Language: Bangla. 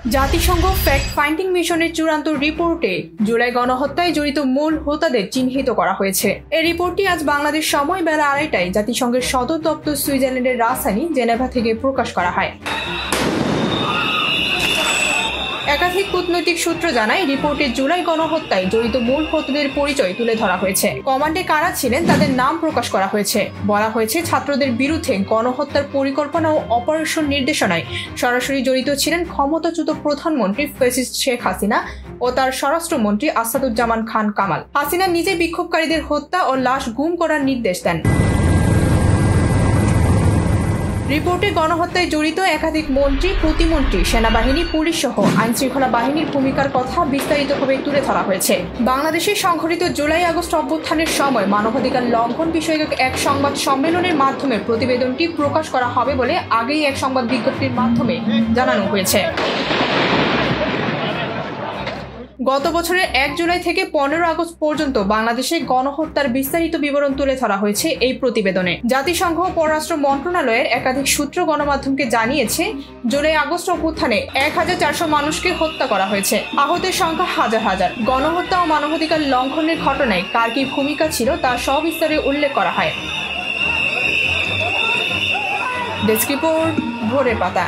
জাতিসংঘ ফ্যাক্ট ফাইন্ডিং মিশনের চূড়ান্ত রিপোর্টে জুলাই গণহত্যায় জড়িত মূল হোতাদের চিহ্নিত করা হয়েছে। এই রিপোর্টটি আজ বাংলাদেশ সময় বেলা 2:30টায় জাতিসংঘের সদর দপ্তর সুইজারল্যান্ডের রাজধানী জেনেভা থেকে প্রকাশ করা হয়। একাধিক কূটনৈতিক সূত্র জানায়, রিপোর্টে জুলাই গণহত্যায় জড়িত মূল হোতাদের পরিচয় তুলে ধরা হয়েছে। কমান্ডে কারা ছিলেন তাদের নাম প্রকাশ করা হয়েছে। বলা হয়েছে, ছাত্রদের বিরুদ্ধে গণহত্যার পরিকল্পনা ও অপারেশন নির্দেশনায় সরাসরি জড়িত ছিলেন ক্ষমতাচ্যুত প্রধানমন্ত্রী ফ্যাসিস্ট শেখ হাসিনা ও তার স্বরাষ্ট্রমন্ত্রী আসাদুজ্জামান খান কামাল। হাসিনা নিজে বিক্ষোভকারীদের হত্যা ও লাশ গুম করার নির্দেশ দেন। রিপোর্টে গণহত্যায় জড়িত একাধিক মন্ত্রী, প্রতিমন্ত্রী, সেনাবাহিনী, পুলিশ সহ আইনশৃঙ্খলা বাহিনীর ভূমিকার কথা বিস্তারিতভাবে তুলে ধরা হয়েছে। বাংলাদেশে সংঘটিত জুলাই আগস্ট অভ্যুত্থানের সময় মানবাধিকার লঙ্ঘন বিষয়ক এক সংবাদ সম্মেলনের মাধ্যমে প্রতিবেদনটি প্রকাশ করা হবে বলে আগেই এক সংবাদ বিজ্ঞপ্তির মাধ্যমে জানানো হয়েছে। গত বছরের 1 জুলাই থেকে 15 আগস্ট পর্যন্ত বাংলাদেশে গণহত্যার বিস্তারিত বিবরণ তুলে ধরা হয়েছে এই প্রতিবেদনে। জাতিসংঘ পররাষ্ট্র মন্ত্রণালয়ের একাধিক সূত্র গণমাধ্যমকে জানিয়েছে, জুলাই আগস্ট অভ্যুত্থানে 1400 মানুষকে হত্যা করা হয়েছে। আহতের সংখ্যা হাজার হাজার। গণহত্যা ও মানবাধিকার লঙ্ঘনের ঘটনায় কার কি ভূমিকা ছিল তা সবিস্তারে উল্লেখ করা হয়। ডেস্ক রিপোর্ট, ভোরের পাতা।